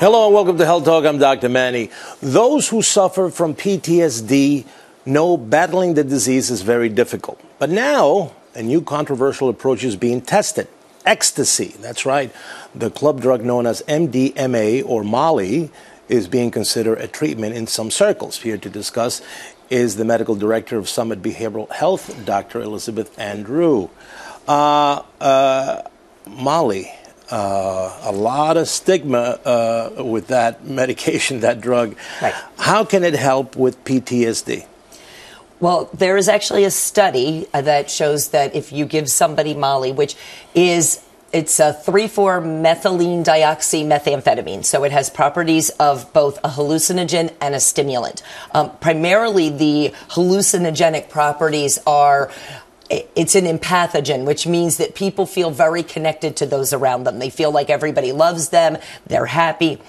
Hello and welcome to Health Talk. I'm Dr. Manny. Those who suffer from PTSD know battling the disease is very difficult. But now, a new controversial approach is being tested. Ecstasy, that's right. The club drug known as MDMA or Molly is being considered a treatment in some circles. Here to discuss is the medical director of Summit Behavioral Health, Dr. Elizabeth Andrew. Molly, a lot of stigma with that medication, that drug. Right. How can it help with PTSD? Well, there is actually a study that shows that if you give somebody Molly, which is it's a 3,4-methylene dioxymethamphetamine, so it has properties of both a hallucinogen and a stimulant. Primarily, the hallucinogenic properties are it's an empathogen, which means that people feel very connected to those around them. They feel like everybody loves them, they're happy.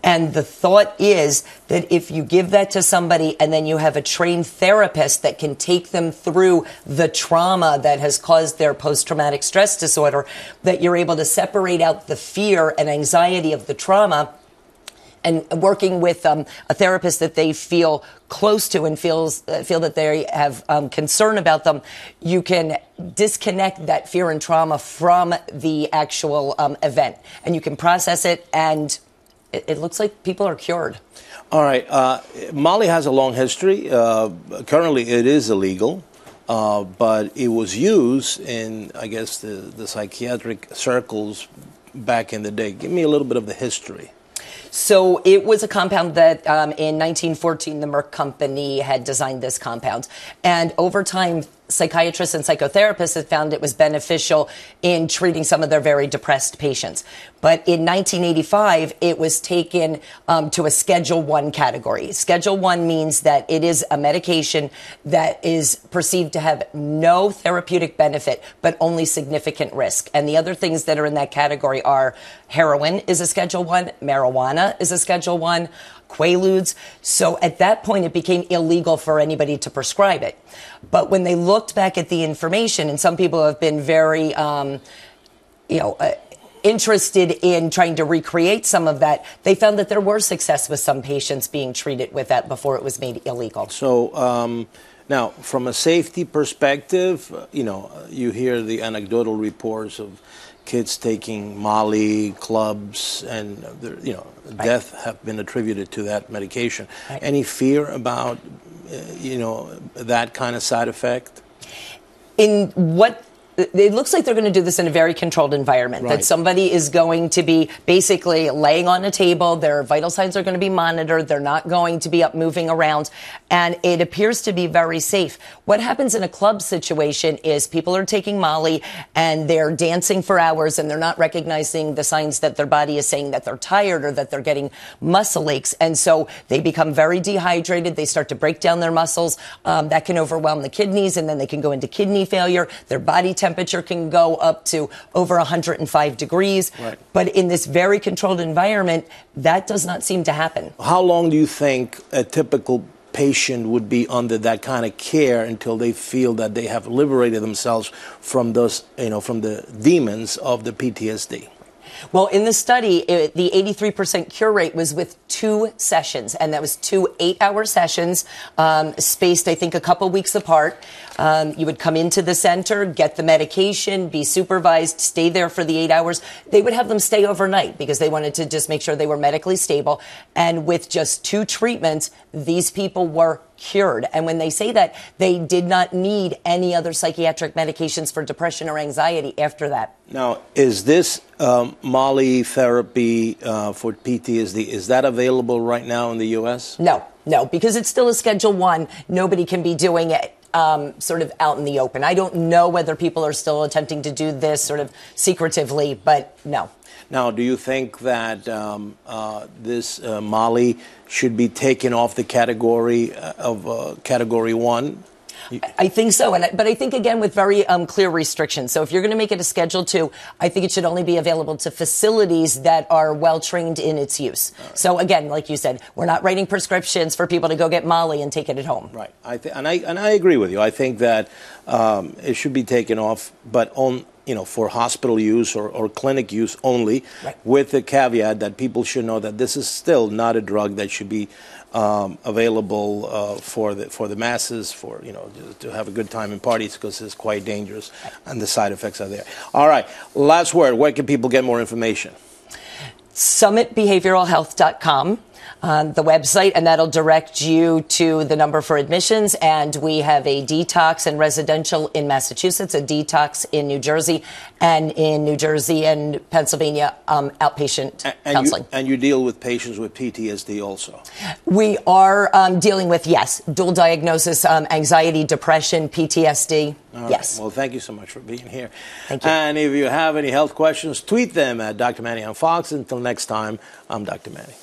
And the thought is that if you give that to somebody and then you have a trained therapist that can take them through the trauma that has caused their post-traumatic stress disorder, that you're able to separate out the fear and anxiety of the trauma, and working with a therapist that they feel close to and feel that they have concern about them, you can disconnect that fear and trauma from the actual event, and you can process it, and it looks like people are cured. All right. Molly has a long history. Currently, it is illegal, but it was used in, I guess, the psychiatric circles back in the day. Give me a little bit of the history. So it was a compound that in 1914, the Merck company had designed this compound. And over time, psychiatrists and psychotherapists had found it was beneficial in treating some of their very depressed patients. But in 1985, it was taken to a Schedule I category. Schedule I means that it is a medication that is perceived to have no therapeutic benefit, but only significant risk. And the other things that are in that category are heroin is a Schedule I, marijuana is a Schedule I, Quaaludes. So at that point, it became illegal for anybody to prescribe it. But when they looked back at the information, and some people have been very, interested in trying to recreate some of that, they found that there were success with some patients being treated with that before it was made illegal. So now, from a safety perspective, you hear the anecdotal reports of kids taking Molly, clubs, and death have been attributed to that medication. Right. Any fear about, that kind of side effect? It looks like they're going to do this in a very controlled environment, right. That somebody is going to be basically laying on a table. Their vital signs are going to be monitored. They're not going to be up moving around. And it appears to be very safe. What happens in a club situation is people are taking Molly and they're dancing for hours and they're not recognizing the signs that their body is saying that they're tired or that they're getting muscle aches. And so they become very dehydrated. They start to break down their muscles. That can overwhelm the kidneys, and then they can go into kidney failure. Their body temperature can go up to over 105 degrees. Right. But in this very controlled environment, that does not seem to happen. How long do you think a typical patient would be under that kind of care until they feel that they have liberated themselves from those, from the demons of the PTSD? Well, in the study, the 83% cure rate was with 2 sessions, and that was 2 8-hour sessions, spaced, I think, a couple weeks apart. You would come into the center, get the medication, be supervised, stay there for the 8 hours. They would have them stay overnight because they wanted to just make sure they were medically stable. And with just 2 treatments, these people were cured. And when they say that, they did not need any other psychiatric medications for depression or anxiety after that. Now, is this Molly therapy for PTSD, is that available right now in the U.S.? No, because it's still a Schedule I. Nobody can be doing it sort of out in the open. I don't know whether people are still attempting to do this sort of secretively, but no. Now, do you think that this Molly should be taken off the category of Category 1? I think so, but I think, again, with very clear restrictions. So if you're going to make it a Schedule II, I think it should only be available to facilities that are well-trained in its use. Right. So, again, like you said, we're not writing prescriptions for people to go get Molly and take it at home. Right. I agree with you. I think that it should be taken off, but for hospital use or clinic use only, right, with the caveat that people should know that this is still not a drug that should be available for the masses, to have a good time in parties, because it's quite dangerous, and the side effects are there. All right, last word. Where can people get more information? SummitBehavioralHealth.com. The website, and that'll direct you to the number for admissions. And we have a detox and residential in Massachusetts, a detox in New Jersey, and in New Jersey and Pennsylvania, outpatient counseling. And you deal with patients with PTSD also? We are dealing with, yes, dual diagnosis, anxiety, depression, PTSD. All yes. Right. Well, thank you so much for being here. Thank you. And if you have any health questions, tweet them at Dr. Manny on Fox. Until next time, I'm Dr. Manny.